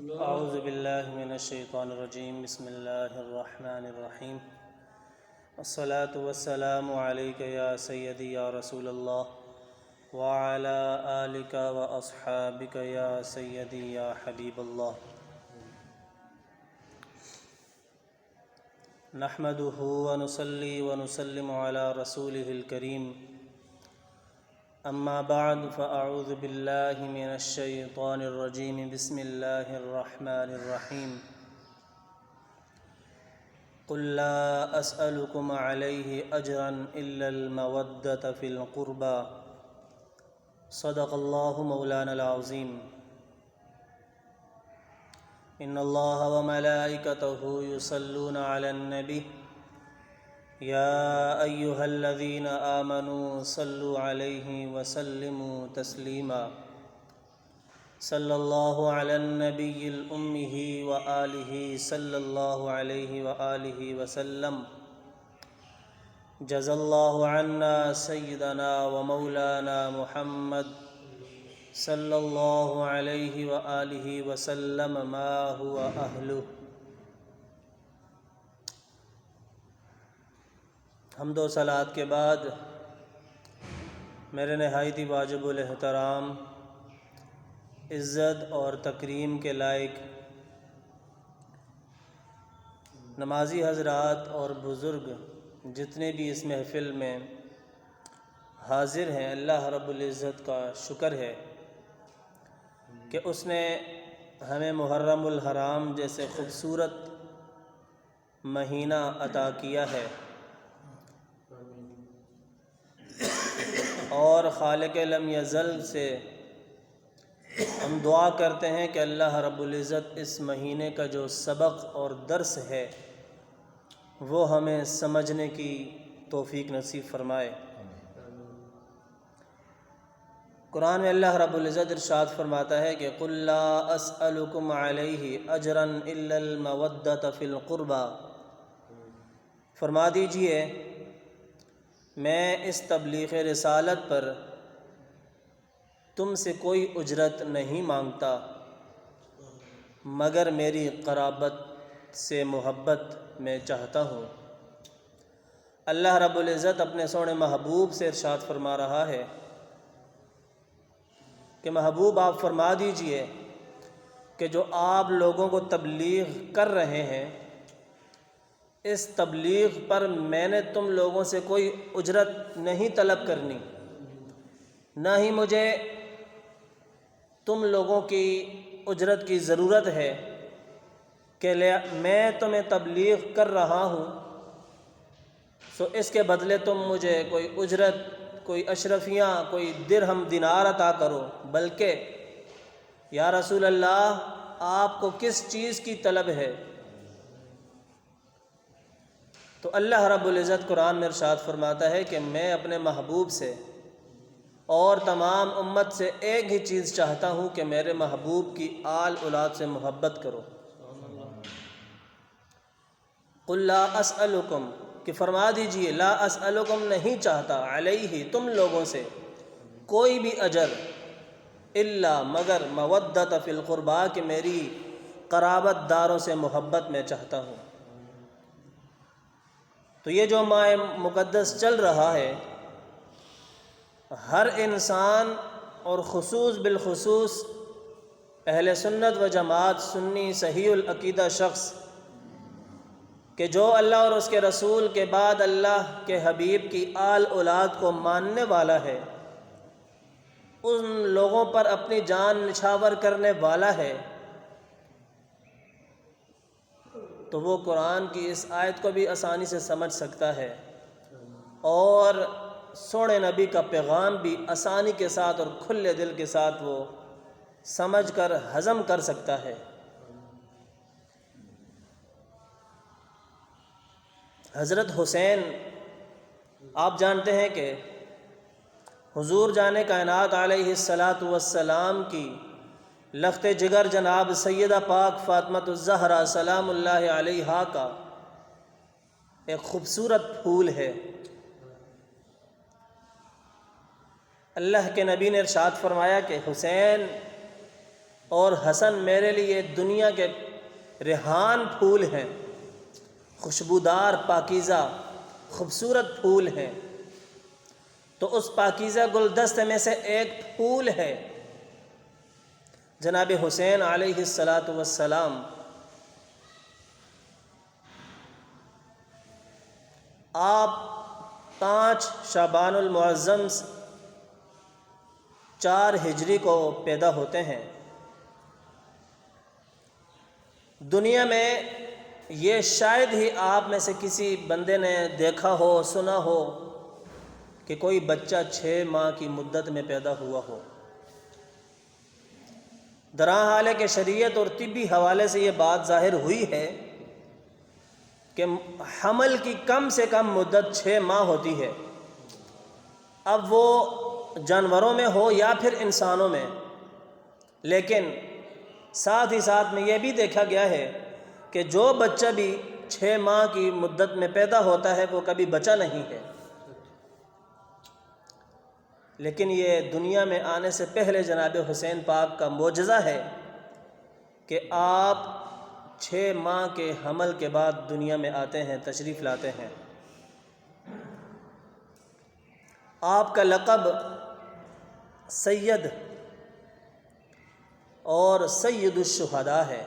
اعوذ باللہ من الشیطان الرجیم بسم اللہ الرحمن الرحیم والصلاة والسلام علیک یا سیدی یا رسول اللہ وعلی آلک واصحابک یا سیدی یا حبیب اللہ نحمدہ ونصلی ونسلم علی رسولہ الکریم اما بعد فاعوذ باللہ من الشیطان الرجیم بسم اللہ الرحمن الرحیم قل لا اسألكم علیہ اجرا الا المودۃ فی القربى صدق اللہ مولانا العظیم ان اللہ وملائکتہ یصلون علی النبی یا ایہا الذین آمنوا صلوا علیہ وسلموا تسلیما صلی اللہ علی النبی الأمی وآلہ صلی اللہ علیہ وآلہ وسلم جزا اللہ عنا سیدنا ومولانا محمد صلی اللہ علیہ وآلہ وسلم ما هو اہلہ۔ حمد و صلوات کے بعد میرے نہایت واجب الاحترام عزت اور تکریم کے لائق نمازی حضرات اور بزرگ جتنے بھی اس محفل میں حاضر ہیں، اللہ رب العزت کا شکر ہے کہ اس نے ہمیں محرم الحرام جیسے خوبصورت مہینہ عطا کیا ہے، اور خالق لم یزل سے ہم دعا کرتے ہیں کہ اللہ رب العزت اس مہینے کا جو سبق اور درس ہے وہ ہمیں سمجھنے کی توفیق نصیب فرمائے۔ قرآن میں اللہ رب العزت ارشاد فرماتا ہے کہ قل لا اسألکم علیہ اجرا الا المودۃ فی القربى، فرما دیجئے میں اس تبلیغ رسالت پر تم سے کوئی اجرت نہیں مانگتا مگر میری قرابت سے محبت میں چاہتا ہوں۔ اللہ رب العزت اپنے سونے محبوب سے ارشاد فرما رہا ہے کہ محبوب آپ فرما دیجئے کہ جو آپ لوگوں کو تبلیغ کر رہے ہیں، اس تبلیغ پر میں نے تم لوگوں سے کوئی اجرت نہیں طلب کرنی، نہ ہی مجھے تم لوگوں کی اجرت کی ضرورت ہے کہ میں تمہیں تبلیغ کر رہا ہوں سو اس کے بدلے تم مجھے کوئی اجرت، کوئی اشرفیاں، کوئی درہم دینار عطا کرو، بلکہ یا رسول اللہ آپ کو کس چیز کی طلب ہے؟ تو اللہ رب العزت قرآن میں ارشاد فرماتا ہے کہ میں اپنے محبوب سے اور تمام امت سے ایک ہی چیز چاہتا ہوں کہ میرے محبوب کی آل اولاد سے محبت کرو۔ قل لا اسألکم، کہ فرما دیجئے لا اسألکم نہیں چاہتا علیہ تم لوگوں سے کوئی بھی اجر الا مگر مودۃ فی القربى، کہ میری قرابت داروں سے محبت میں چاہتا ہوں۔ تو یہ جو ماہ مقدس چل رہا ہے، ہر انسان اور خصوص بالخصوص اہل سنت و جماعت سنی صحیح العقیدہ شخص کہ جو اللہ اور اس کے رسول کے بعد اللہ کے حبیب کی آل اولاد کو ماننے والا ہے، ان لوگوں پر اپنی جان نچھاور کرنے والا ہے، تو وہ قرآن کی اس آیت کو بھی آسانی سے سمجھ سکتا ہے اور سونے نبی کا پیغام بھی آسانی کے ساتھ اور کھلے دل کے ساتھ وہ سمجھ کر ہضم کر سکتا ہے۔ حضرت حسین آپ جانتے ہیں کہ حضور جان کائنات علیہ السلام کی لخت جگر جناب سیدہ پاک فاطمۃ الزہرا سلام اللہ علیہا کا ایک خوبصورت پھول ہے۔ اللہ کے نبی نے ارشاد فرمایا کہ حسین اور حسن میرے لیے دنیا کے ریحان پھول ہیں، خوشبودار پاکیزہ خوبصورت پھول ہیں۔ تو اس پاکیزہ گلدستے میں سے ایک پھول ہے جناب حسین علیہ السلام۔ آپ 5 شعبان المعظم 4 ہجری کو پیدا ہوتے ہیں۔ دنیا میں یہ شاید ہی آپ میں سے کسی بندے نے دیکھا ہو، سنا ہو کہ کوئی بچہ 6 ماہ کی مدت میں پیدا ہوا ہو۔ درحال ہے کہ شریعت اور طبی حوالے سے یہ بات ظاہر ہوئی ہے کہ حمل کی کم سے کم مدت 6 ماہ ہوتی ہے، اب وہ جانوروں میں ہو یا پھر انسانوں میں۔ لیکن ساتھ ہی ساتھ میں یہ بھی دیکھا گیا ہے کہ جو بچہ بھی 6 ماہ کی مدت میں پیدا ہوتا ہے وہ کبھی بچہ نہیں ہے۔ لیکن یہ دنیا میں آنے سے پہلے جناب حسین پاک کا معجزہ ہے کہ آپ 6 ماہ کے حمل کے بعد دنیا میں آتے ہیں، تشریف لاتے ہیں۔ آپ کا لقب سید اور سید الشہداء ہے،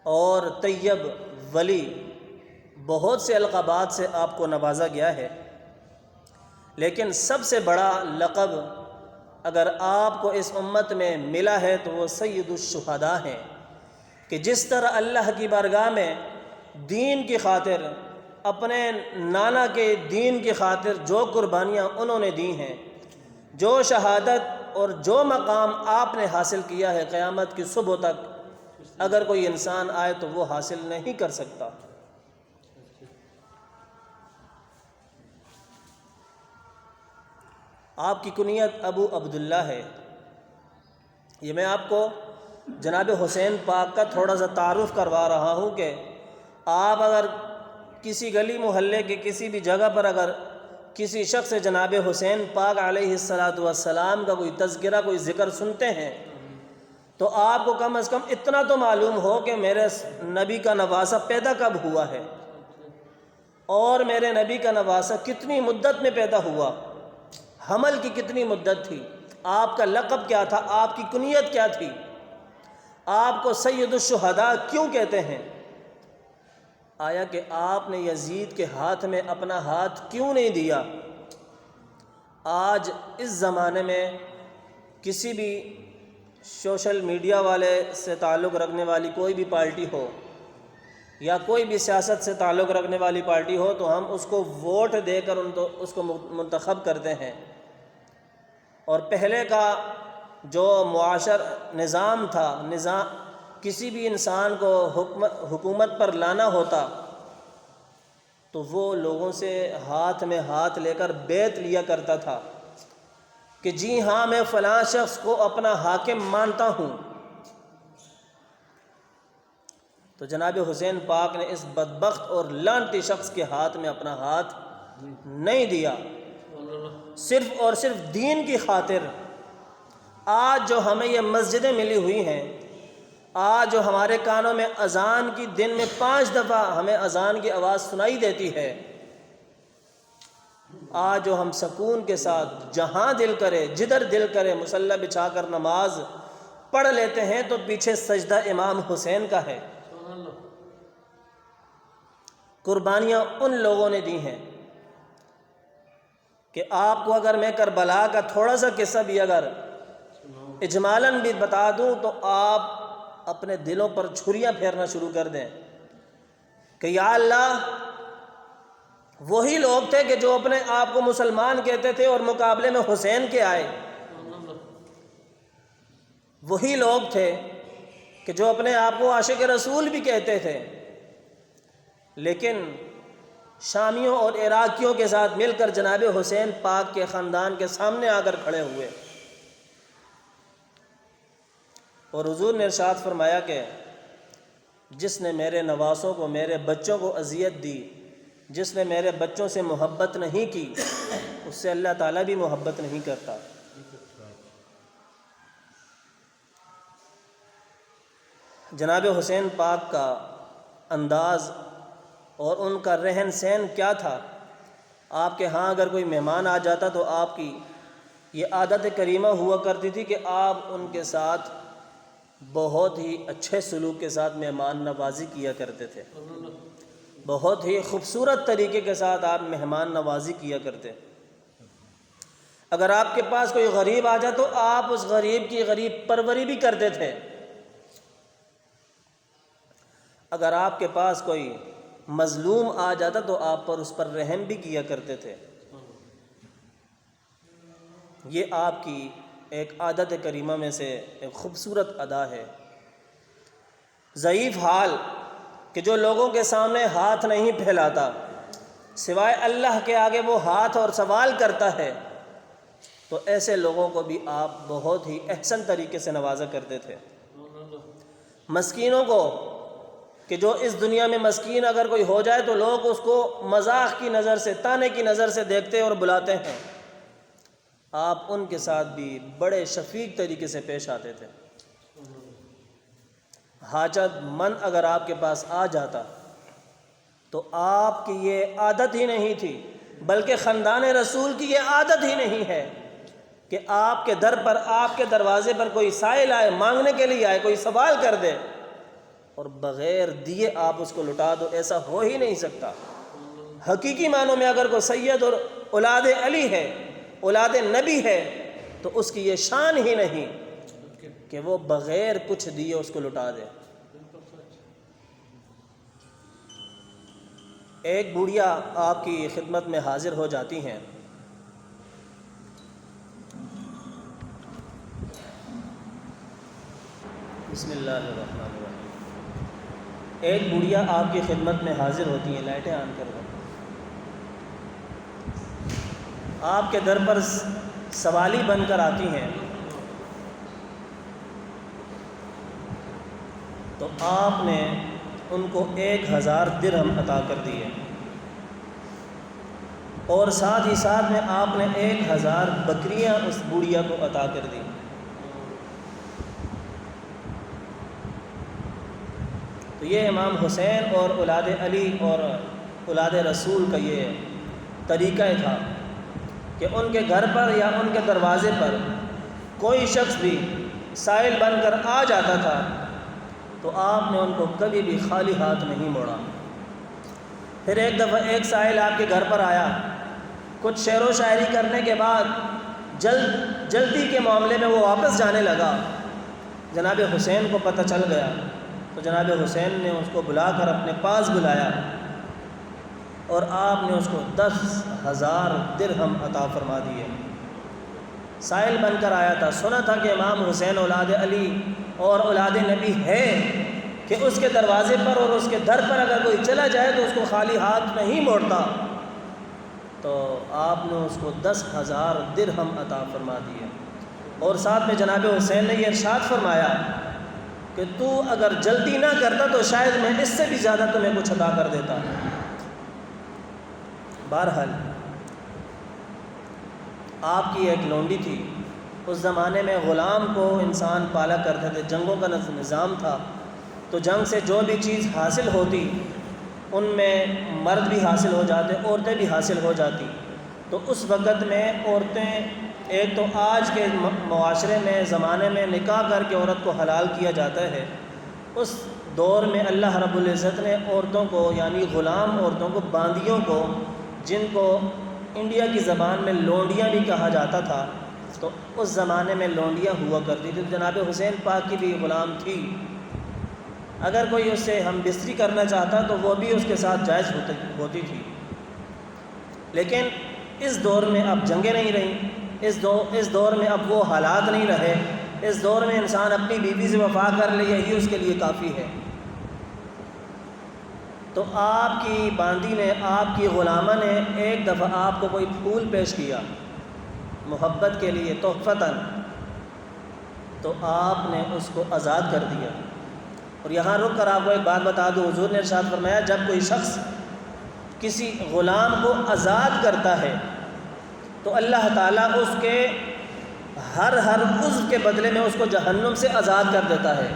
اور طیب، ولی، بہت سے القابات سے آپ کو نوازا گیا ہے۔ لیکن سب سے بڑا لقب اگر آپ کو اس امت میں ملا ہے تو وہ سید الشہداء ہیں، کہ جس طرح اللہ کی بارگاہ میں دین کی خاطر، اپنے نانا کے دین کی خاطر جو قربانیاں انہوں نے دی ہیں، جو شہادت اور جو مقام آپ نے حاصل کیا ہے، قیامت کی صبح تک اگر کوئی انسان آئے تو وہ حاصل نہیں کر سکتا۔ آپ کی کنیت ابو عبداللہ ہے۔ یہ میں آپ کو جناب حسین پاک کا تھوڑا سا تعارف کروا رہا ہوں کہ آپ اگر کسی گلی محلے کے کسی بھی جگہ پر اگر کسی شخص سے جناب حسین پاک علیہ السلام کا کوئی تذکرہ، کوئی ذکر سنتے ہیں تو آپ کو کم از کم اتنا تو معلوم ہو کہ میرے نبی کا نواسہ پیدا کب ہوا ہے، اور میرے نبی کا نواسہ کتنی مدت میں پیدا ہوا، حمل کی کتنی مدت تھی، آپ کا لقب کیا تھا، آپ کی کنیت کیا تھی، آپ کو سید الشہداء کیوں کہتے ہیں، آیا کہ آپ نے یزید کے ہاتھ میں اپنا ہاتھ کیوں نہیں دیا۔ آج اس زمانے میں کسی بھی سوشل میڈیا والے سے تعلق رکھنے والی کوئی بھی پارٹی ہو یا کوئی بھی سیاست سے تعلق رکھنے والی پارٹی ہو تو ہم اس کو ووٹ دے کر اس کو منتخب کرتے ہیں، اور پہلے کا جو معاشر نظام تھا، کسی بھی انسان کو حکومت پر لانا ہوتا تو وہ لوگوں سے ہاتھ میں ہاتھ لے کر بیعت لیا کرتا تھا کہ جی ہاں میں فلاں شخص کو اپنا حاکم مانتا ہوں۔ تو جناب حسین پاک نے اس بدبخت اور لعنتی شخص کے ہاتھ میں اپنا ہاتھ نہیں دیا، صرف اور صرف دین کی خاطر۔ آج جو ہمیں یہ مسجدیں ملی ہوئی ہیں، آج جو ہمارے کانوں میں اذان کی دن میں 5 دفعہ ہمیں اذان کی آواز سنائی دیتی ہے، آج جو ہم سکون کے ساتھ جہاں دل کرے، جدھر دل کرے مصلی بچھا کر نماز پڑھ لیتے ہیں تو پیچھے سجدہ امام حسین کا ہے۔ قربانیاں ان لوگوں نے دی ہیں کہ آپ کو اگر میں کربلا کا تھوڑا سا قصہ بھی اگر اجمالاً بھی بتا دوں تو آپ اپنے دلوں پر چھریاں پھیرنا شروع کر دیں کہ یا اللہ، وہی لوگ تھے کہ جو اپنے آپ کو مسلمان کہتے تھے اور مقابلے میں حسین کے آئے، وہی لوگ تھے کہ جو اپنے آپ کو عاشق رسول بھی کہتے تھے، لیکن شامیوں اور عراقیوں کے ساتھ مل کر جناب حسین پاک کے خاندان کے سامنے آ کر کھڑے ہوئے، اور حضور نے ارشاد فرمایا کہ جس نے میرے نواسوں کو، میرے بچوں کو اذیت دی، جس نے میرے بچوں سے محبت نہیں کی، اس سے اللہ تعالیٰ بھی محبت نہیں کرتا۔ جناب حسین پاک کا انداز اور ان کا رہن سہن کیا تھا؟ آپ کے ہاں اگر کوئی مہمان آ جاتا تو آپ کی یہ عادت کریمہ ہوا کرتی تھی کہ آپ ان کے ساتھ بہت ہی اچھے سلوک کے ساتھ مہمان نوازی کیا کرتے تھے، بہت ہی خوبصورت طریقے کے ساتھ آپ مہمان نوازی کیا کرتے۔ اگر آپ کے پاس کوئی غریب آ جائے تو آپ اس غریب کی غریب پروری بھی کرتے تھے۔ اگر آپ کے پاس کوئی مظلوم آ جاتا تو آپ پر اس پر رحم بھی کیا کرتے تھے۔ یہ آپ کی ایک عادت کریمہ میں سے ایک خوبصورت ادا ہے۔ ضعیف حال کہ جو لوگوں کے سامنے ہاتھ نہیں پھیلاتا، سوائے اللہ کے آگے وہ ہاتھ اور سوال کرتا ہے، تو ایسے لوگوں کو بھی آپ بہت ہی احسن طریقے سے نوازا کرتے تھے۔ مسکینوں کو کہ جو اس دنیا میں مسکین اگر کوئی ہو جائے تو لوگ اس کو مذاق کی نظر سے، طعنے کی نظر سے دیکھتے اور بلاتے ہیں، آپ ان کے ساتھ بھی بڑے شفیق طریقے سے پیش آتے تھے۔ حاجت مند اگر آپ کے پاس آ جاتا تو آپ کی یہ عادت ہی نہیں تھی، بلکہ خاندان رسول کی یہ عادت ہی نہیں ہے کہ آپ کے در پر، آپ کے دروازے پر کوئی سائل آئے، مانگنے کے لیے آئے، کوئی سوال کر دے اور بغیر دیے آپ اس کو لٹا دو۔ ایسا ہو ہی نہیں سکتا۔ حقیقی معنوں میں اگر کوئی سید اور اولاد علی ہے، اولاد نبی ہے، تو اس کی یہ شان ہی نہیں کہ وہ بغیر کچھ دیے اس کو لٹا دے۔ ایک بوڑھیا آپ کی خدمت میں حاضر ہو جاتی ہیں۔ بسم اللہ الرحمن الرحیم۔ ایک بوڑھیا آپ کی خدمت میں حاضر ہوتی ہیں، لائٹیں آن کر دو۔ آپ کے در پر سوالی بن کر آتی ہیں، تو آپ نے ان کو 1000 درہم عطا کر دیے، اور ساتھ ہی ساتھ میں آپ نے 1000 بکریاں اس بوڑھیا کو عطا کر دی۔ تو یہ امام حسین اور اولاد علی اور اولاد رسول کا یہ طریقہ تھا کہ ان کے گھر پر یا ان کے دروازے پر کوئی شخص بھی سائل بن کر آ جاتا تھا تو آپ نے ان کو کبھی بھی خالی ہاتھ نہیں موڑا۔ پھر ایک دفعہ ایک سائل آپ کے گھر پر آیا، کچھ شعر و شاعری کرنے کے بعد جلدی کے معاملے میں وہ واپس جانے لگا۔ جناب حسین کو پتہ چل گیا تو جناب حسین نے اس کو بلا کر اپنے پاس بلایا اور آپ نے اس کو 10,000 درہم عطا فرما دیے۔ سائل بن کر آیا تھا، سنا تھا کہ امام حسین اولاد علی اور اولاد نبی ہے، کہ اس کے دروازے پر اور اس کے در پر اگر کوئی چلا جائے تو اس کو خالی ہاتھ نہیں موڑتا، تو آپ نے اس کو 10,000 درہم عطا فرما دیے۔ اور ساتھ میں جناب حسین نے یہ ارشاد فرمایا کہ تو اگر جلدی نہ کرتا تو شاید میں اس سے بھی زیادہ تمہیں کچھ عطا کر دیتا۔ بہرحال آپ کی ایک لونڈی تھی، اس زمانے میں غلام کو انسان پالا کرتے تھے، جنگوں کا نظام تھا، تو جنگ سے جو بھی چیز حاصل ہوتی ان میں مرد بھی حاصل ہو جاتے، عورتیں بھی حاصل ہو جاتی۔ تو اس وقت میں عورتیں، ایک تو آج کے معاشرے میں، زمانے میں نکاح کر کے عورت کو حلال کیا جاتا ہے، اس دور میں اللہ رب العزت نے عورتوں کو، یعنی غلام عورتوں کو، باندیوں کو، جن کو انڈیا کی زبان میں لونڈیاں بھی کہا جاتا تھا، تو اس زمانے میں لونڈیاں ہوا کرتی تھی۔ جناب حسین پاک کی بھی غلام تھی، اگر کوئی اس سے ہم بستری کرنا چاہتا تو وہ بھی اس کے ساتھ جائز ہوتی تھی۔ لیکن اس دور میں اب جنگیں نہیں رہیں، اس دور میں اب وہ حالات نہیں رہے، اس دور میں انسان اپنی بیوی سے وفا کر لے، یہی اس کے لیے کافی ہے۔ تو آپ کی باندی نے، آپ کی غلامہ نے ایک دفعہ آپ کو کوئی پھول پیش کیا محبت کے لیے، تحفتاً، تو آپ نے اس کو آزاد کر دیا۔ اور یہاں رک کر آپ کو ایک بات بتا دوں، حضور نے ارشاد فرمایا جب کوئی شخص کسی غلام کو آزاد کرتا ہے تو اللہ تعالیٰ اس کے ہر عضو کے بدلے میں اس کو جہنم سے آزاد کر دیتا ہے۔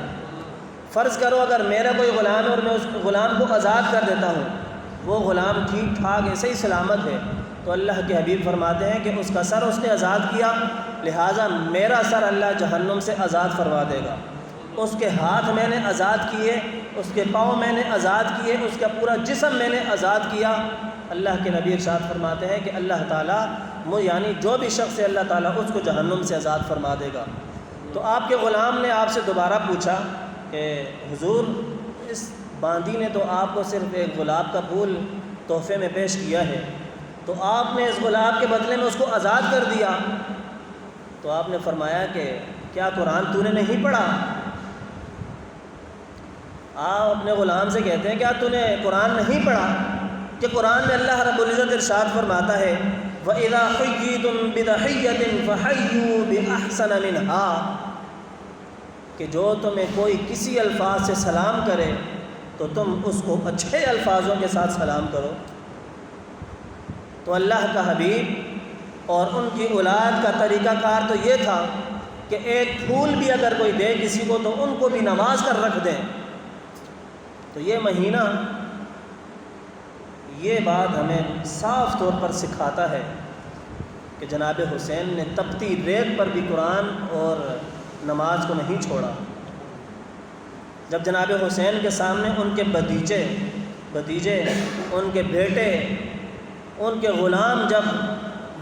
فرض کرو اگر میرا کوئی غلام ہے اور میں اس غلام کو آزاد کر دیتا ہوں، وہ غلام ٹھیک ٹھاک ہے، صحیح سلامت ہے، تو اللہ کے حبیب فرماتے ہیں کہ اس کا سر اس نے آزاد کیا، لہٰذا میرا سر اللہ جہنم سے آزاد فرما دے گا۔ اس کے ہاتھ میں نے آزاد کیے، اس کے پاؤں میں نے آزاد کیے، اس کا پورا جسم میں نے آزاد کیا۔ اللہ کے نبی ارشاد فرماتے ہیں کہ اللہ تعالیٰ یعنی جو بھی شخص ہے اللہ تعالیٰ اس کو جہنم سے آزاد فرما دے گا۔ تو آپ کے غلام نے آپ سے دوبارہ پوچھا کہ حضور اس باندی نے تو آپ کو صرف ایک گلاب کا پھول تحفے میں پیش کیا ہے، تو آپ نے اس گلاب کے بدلے میں اس کو آزاد کر دیا۔ تو آپ نے فرمایا کہ کیا قرآن تو نے نہیں پڑھا؟ آپ اپنے غلام سے کہتے ہیں کیا تو نے قرآن نہیں پڑھا؟ کہ قرآن میں اللہ رب العزت ارشاد فرماتا ہے وَإِذَا حُيِّيتُم بِتَحِيَّةٍ فَحَيُّوا بِأَحْسَنَ مِنْهَا، کہ جو تمہیں کوئی کسی الفاظ سے سلام کرے تو تم اس کو اچھے الفاظوں کے ساتھ سلام کرو۔ تو اللہ کا حبیب اور ان کی اولاد کا طریقہ کار تو یہ تھا کہ ایک پھول بھی اگر کوئی دے کسی کو تو ان کو بھی نواز کر رکھ دیں۔ تو یہ مہینہ یہ بات ہمیں صاف طور پر سکھاتا ہے کہ جناب حسین نے تپتی ریت پر بھی قرآن اور نماز کو نہیں چھوڑا۔ جب جناب حسین کے سامنے ان کے بھتیجے ان کے بیٹے ان کے غلام جب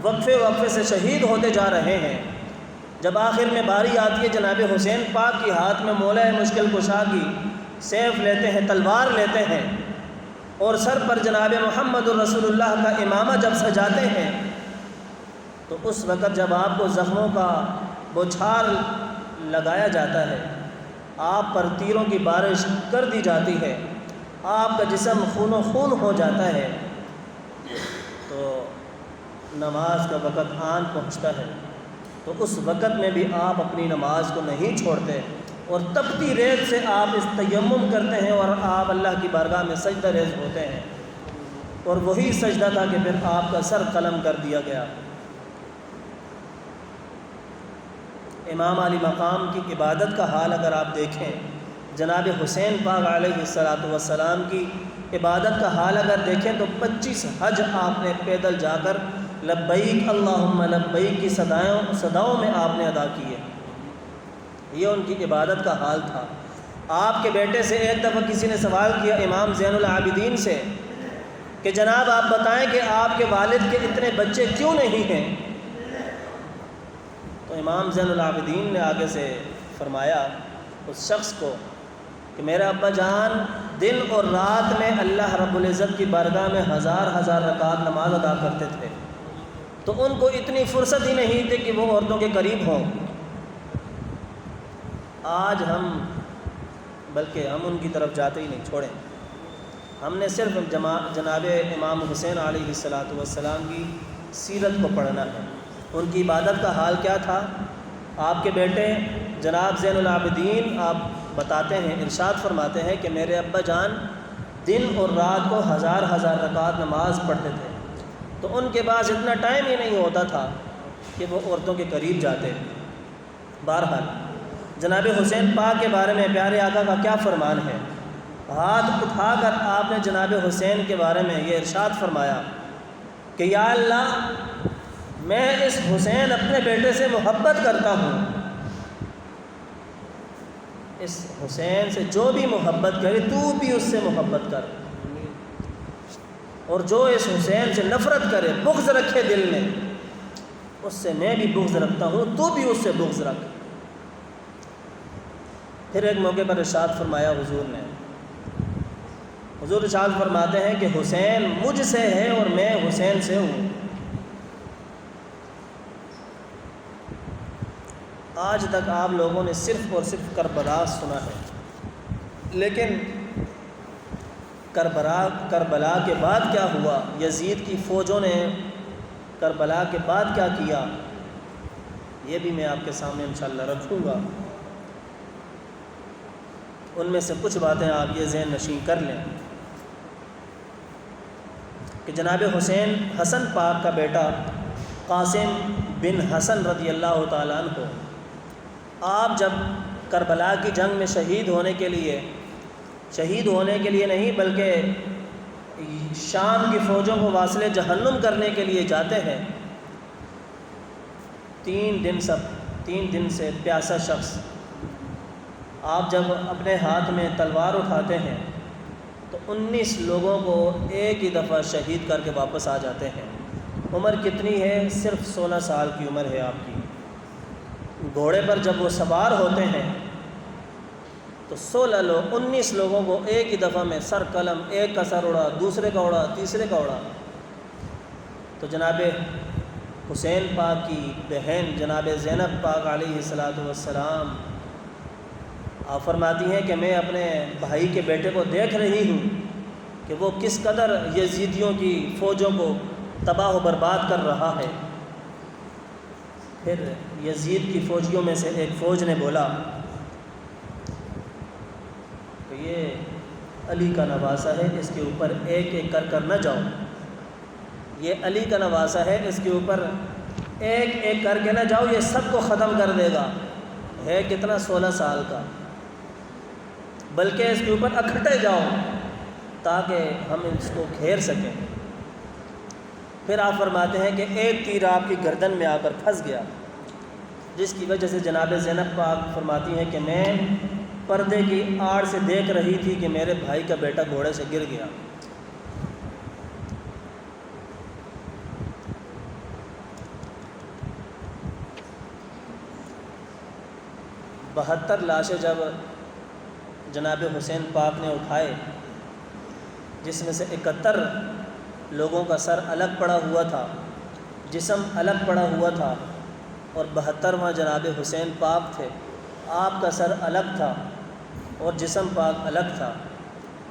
وقفے سے شہید ہوتے جا رہے ہیں، جب آخر میں باری آتی ہے جناب حسین پاک کی ہاتھ میں مولا مشکل کشا کی سیف لیتے ہیں، تلوار لیتے ہیں، اور سر پر جناب محمد الرسول اللہ کا امامہ جب سجاتے ہیں، تو اس وقت جب آپ کو زخموں کا بوچھار لگایا جاتا ہے، آپ پر تیروں کی بارش کر دی جاتی ہے، آپ کا جسم خون و خون ہو جاتا ہے، تو نماز کا وقت آن پہنچتا ہے، تو اس وقت میں بھی آپ اپنی نماز کو نہیں چھوڑتے اور تپتی ریت سے آپ اس تیمم کرتے ہیں اور آپ اللہ کی بارگاہ میں سجدہ ریز ہوتے ہیں، اور وہی سجدہ تھا کہ پھر آپ کا سر قلم کر دیا گیا۔ امام علی مقام کی عبادت کا حال اگر آپ دیکھیں، جناب حسین پاک علیہ السلام کی عبادت کا حال اگر دیکھیں تو 25 حج آپ نے پیدل جا کر لبیک اللہم لبیک کی صداؤں میں آپ نے ادا کیے۔ یہ ان کی عبادت کا حال تھا۔ آپ کے بیٹے سے ایک دفعہ کسی نے سوال کیا امام زین العابدین سے کہ جناب آپ بتائیں کہ آپ کے والد کے اتنے بچے کیوں نہیں ہیں؟ تو امام زین العابدین نے آگے سے فرمایا اس شخص کو کہ میرے ابا جان دن اور رات میں اللہ رب العزت کی بارگاہ میں ہزار رکعت نماز ادا کرتے تھے، تو ان کو اتنی فرصت ہی نہیں تھی کہ وہ عورتوں کے قریب ہوں۔ آج بلکہ ہم ان کی طرف جاتے ہی نہیں، چھوڑیں، ہم نے صرف جناب امام حسین علیہ السلام کی سیرت کو پڑھنا ہے۔ ان کی عبادت کا حال کیا تھا؟ آپ کے بیٹے جناب زین العابدین آپ بتاتے ہیں، ارشاد فرماتے ہیں کہ میرے ابا جان دن اور رات کو ہزار رکعت نماز پڑھتے تھے، تو ان کے پاس اتنا ٹائم ہی نہیں ہوتا تھا کہ وہ عورتوں کے قریب جاتے۔ بہرحال جناب حسین پاک کے بارے میں پیارے آقا کا کیا فرمان ہے؟ ہاتھ اٹھا کر آپ نے جناب حسین کے بارے میں یہ ارشاد فرمایا کہ یا اللہ میں اس حسین اپنے بیٹے سے محبت کرتا ہوں، اس حسین سے جو بھی محبت کرے تو بھی اس سے محبت کر، اور جو اس حسین سے نفرت کرے بغض رکھے دل میں، اس سے میں بھی بغض رکھتا ہوں، تو بھی اس سے بغض رکھ۔ پھر ایک موقع پر ارشاد فرمایا حضور ارشاد فرماتے ہیں کہ حسین مجھ سے ہے اور میں حسین سے ہوں۔ آج تک آپ لوگوں نے صرف اور صرف کربلا سنا ہے، لیکن کربلا کے بعد کیا ہوا، یزید کی فوجوں نے کربلا کے بعد کیا کیا، یہ بھی میں آپ کے سامنے انشاءاللہ رکھوں گا۔ ان میں سے کچھ باتیں آپ یہ ذہن نشین کر لیں کہ جناب حسن پاک کا بیٹا قاسم بن حسن رضی اللہ تعالیٰ عنہ، آپ جب کربلا کی جنگ میں شہید ہونے کے لیے نہیں بلکہ شام کی فوجوں کو واصل جہنم کرنے کے لیے جاتے ہیں، 3 دن سے پیاسا شخص، آپ جب اپنے ہاتھ میں تلوار اٹھاتے ہیں تو 19 لوگوں کو ایک ہی دفعہ شہید کر کے واپس آ جاتے ہیں۔ عمر کتنی ہے؟ صرف 16 سال کی عمر ہے آپ کی۔ گھوڑے پر جب وہ سوار ہوتے ہیں تو 19 لوگوں کو ایک ہی دفعہ میں سر قلم، ایک کا سر اڑا، دوسرے کا اڑا، تیسرے کا اڑا۔ تو جناب حسین پاک کی بہن جناب زینب پاک علیہ السلام آپ فرماتی ہیں کہ میں اپنے بھائی کے بیٹے کو دیکھ رہی ہوں کہ وہ کس قدر یزیدیوں کی فوجوں کو تباہ و برباد کر رہا ہے۔ پھر یزید کی فوجیوں میں سے ایک فوج نے بولا کہ یہ علی کا نواسہ ہے، اس کے اوپر ایک ایک کر نہ جاؤ، یہ علی کا نواسہ ہے، اس کے اوپر ایک ایک کر کے نہ جاؤ، یہ سب کو ختم کر دے گا۔ ہے کتنا؟ 16 سال کا، بلکہ اس کے اوپر اکٹھے جاؤ تاکہ ہم اس کو گھیر سکیں۔ پھر آپ فرماتے ہیں کہ ایک تیر آپ کی گردن میں آ کر پھنس گیا، جس کی وجہ سے جناب زینب پاک فرماتی ہیں کہ میں پردے کی آڑ سے دیکھ رہی تھی کہ میرے بھائی کا بیٹا گھوڑے سے گر گیا۔ بہتر لاشیں جب جناب حسین پاک نے اٹھائے، جس میں سے 71 لوگوں کا سر الگ پڑا ہوا تھا، جسم الگ پڑا ہوا تھا، اور 72واں جناب حسین پاک تھے، آپ کا سر الگ تھا اور جسم پاک الگ تھا۔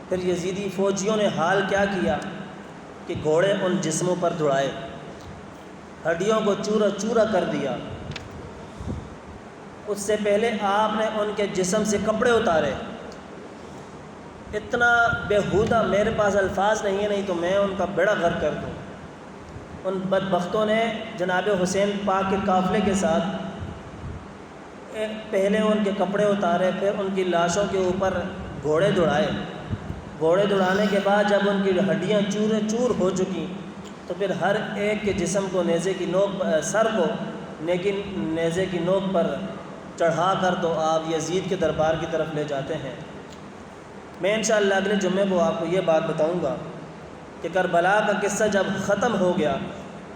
پھر یزیدی فوجیوں نے حال کیا کیا کہ گھوڑے ان جسموں پر دوڑائے، ہڈیوں کو چورا چورا کر دیا۔ اس سے پہلے آپ نے ان کے جسم سے کپڑے اتارے۔ اتنا بےہودہ، میرے پاس الفاظ نہیں ہیں، نہیں تو میں ان کا بیڑا غرق کر دوں۔ ان بدبختوں نے جناب حسین پاک کے قافلے کے ساتھ پہلے ان کے کپڑے اتارے، پھر ان کی لاشوں کے اوپر گھوڑے دوڑائے۔ گھوڑے دوڑانے کے بعد جب ان کی ہڈیاں چورے چور ہو چکی تو پھر ہر ایک کے جسم کو نیزے کی نوک، سر کو نیزے کی نوک پر چڑھا کر تو آپ یزید کے دربار کی طرف لے جاتے ہیں۔ میں انشاءاللہ اگلے جمعے کو آپ کو یہ بات بتاؤں گا کہ کربلا کا قصہ جب ختم ہو گیا،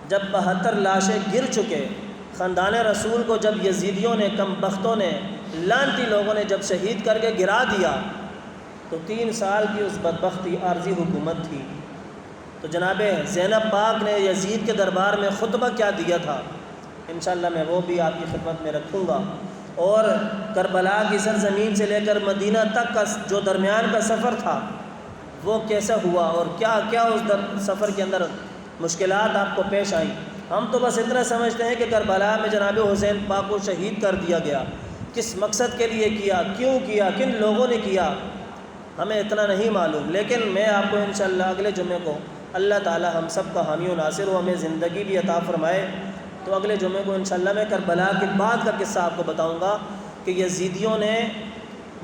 جب 72 لاشیں گر چکے، خاندان رسول کو جب یزیدیوں نے، کم بختوں نے، لعنتی لوگوں نے جب شہید کر کے گرا دیا تو 3 سال کی اس بدبختی عارضی حکومت تھی۔ تو جناب زینب پاک نے یزید کے دربار میں خطبہ کیا دیا تھا، انشاءاللہ میں وہ بھی آپ کی خدمت میں رکھوں گا، اور کربلا کی سرزمین سے لے کر مدینہ تک کا جو درمیان کا سفر تھا وہ کیسا ہوا، اور کیا کیا اس سفر کے اندر مشکلات آپ کو پیش آئیں۔ ہم تو بس اتنا سمجھتے ہیں کہ کربلا میں جناب حسین پاک کو شہید کر دیا گیا، کس مقصد کے لیے کیا، کیوں کیا، کن لوگوں نے کیا، ہمیں اتنا نہیں معلوم۔ لیکن میں آپ کو انشاءاللہ اگلے جمعے کو، اللہ تعالی ہم سب کا حامی و ناصر ہو، ہمیں زندگی بھی عطا فرمائے، تو اگلے جمعے کو انشاءاللہ میں کربلا کے بعد کا قصہ آپ کو بتاؤں گا کہ یزیدیوں نے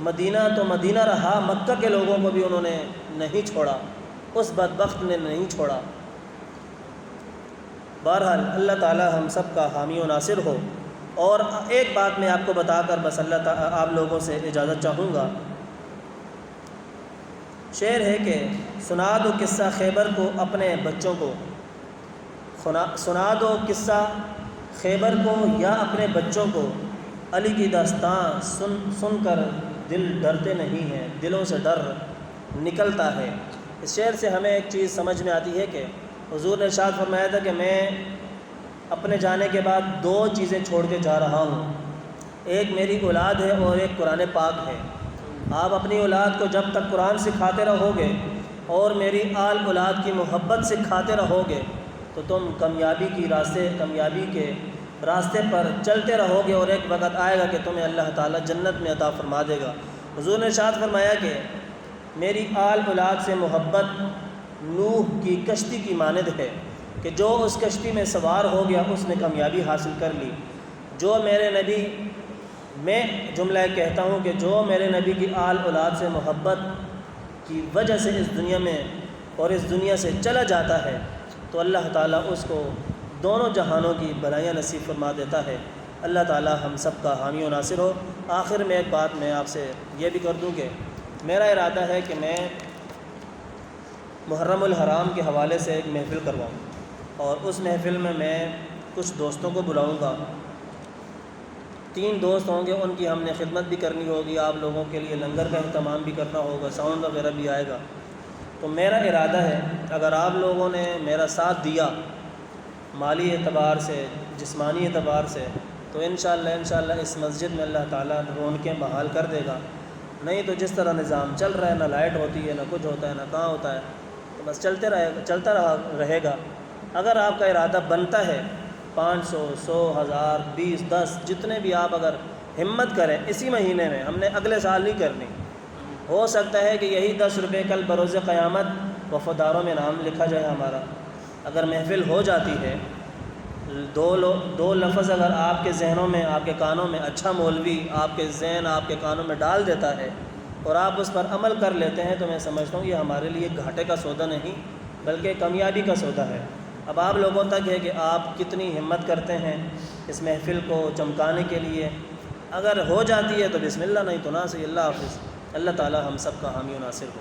مدینہ تو مدینہ رہا، مکہ کے لوگوں کو بھی انہوں نے نہیں چھوڑا، اس بدبخت نے نہیں چھوڑا۔ بہرحال اللہ تعالی ہم سب کا حامی و ناصر ہو۔ اور ایک بات میں آپ کو بتا کر بس اللہ تعالی آپ لوگوں سے اجازت چاہوں گا۔ شعر ہے کہ سنا دو قصہ خیبر کو اپنے بچوں کو، سنا دو قصہ خیبر کو یا اپنے بچوں کو، علی کی داستان سن کر دل ڈرتے نہیں ہیں، دلوں سے ڈر نکلتا ہے۔ اس شعر سے ہمیں ایک چیز سمجھ میں آتی ہے کہ حضور نے ارشاد فرمایا تھا کہ میں اپنے جانے کے بعد 2 چیزیں چھوڑ کے جا رہا ہوں، ایک میری اولاد ہے اور ایک قرآن پاک ہے۔ آپ اپنی اولاد کو جب تک قرآن سکھاتے رہو گے اور میری آل اولاد کی محبت سکھاتے رہو گے تو تم کامیابی کے راستے پر چلتے رہو گے، اور ایک وقت آئے گا کہ تمہیں اللہ تعالیٰ جنت میں عطا فرما دے گا۔ حضور نے ارشاد فرمایا کہ میری آل اولاد سے محبت نوح کی کشتی کی مانند ہے کہ جو اس کشتی میں سوار ہو گیا اس نے کامیابی حاصل کر لی۔ جو میرے نبی میں جملہ کہتا ہوں کہ جو میرے نبی کی آل اولاد سے محبت کی وجہ سے اس دنیا میں اور اس دنیا سے چلا جاتا ہے تو اللہ تعالیٰ اس کو دونوں جہانوں کی بھلائیاں نصیب فرما دیتا ہے۔ اللہ تعالیٰ ہم سب کا حامی و ناصر ہو۔ آخر میں ایک بات میں آپ سے یہ بھی کر دوں کہ میرا ارادہ ہے کہ میں محرم الحرام کے حوالے سے ایک محفل کرواؤں، اور اس محفل میں کچھ دوستوں کو بلاؤں گا۔ 3 دوست ہوں گے، ان کی ہم نے خدمت بھی کرنی ہوگی، آپ لوگوں کے لیے لنگر کا اہتمام بھی کرنا ہوگا، ساؤنڈ وغیرہ بھی آئے گا۔ تو میرا ارادہ ہے اگر آپ لوگوں نے میرا ساتھ دیا مالی اعتبار سے، جسمانی اعتبار سے، تو انشاءاللہ اس مسجد میں اللہ تعالیٰ رونقیں بحال کر دے گا۔ نہیں تو جس طرح نظام چل رہا ہے، نہ لائٹ ہوتی ہے، نہ کچھ ہوتا ہے، نہ کہاں ہوتا ہے، تو بس چلتا رہے گا۔ اگر آپ کا ارادہ بنتا ہے 500، 100، 1000، 20، 10، جتنے بھی آپ اگر ہمت کریں اسی مہینے میں، ہم نے اگلے سال نہیں کرنی، ہو سکتا ہے کہ یہی 10 روپے کل بروز قیامت وفاداروں میں نام لکھا جائے ہمارا۔ اگر محفل ہو جاتی ہے، دو لفظ اگر آپ کے ذہنوں میں، آپ کے کانوں میں، اچھا مولوی آپ کے ذہن، آپ کے کانوں میں ڈال دیتا ہے اور آپ اس پر عمل کر لیتے ہیں، تو میں سمجھتا ہوں یہ ہمارے لیے گھاٹے کا سودا نہیں بلکہ کامیابی کا سودا ہے۔ اب آپ لوگوں تک ہے کہ آپ کتنی ہمت کرتے ہیں اس محفل کو چمکانے کے لیے۔ اگر ہو جاتی ہے تو بسم اللہ، نہیں تو نہ صحیح۔ اللہ حافظ۔ اللہ تعالی ہم سب کا حامی و ناصر ہو۔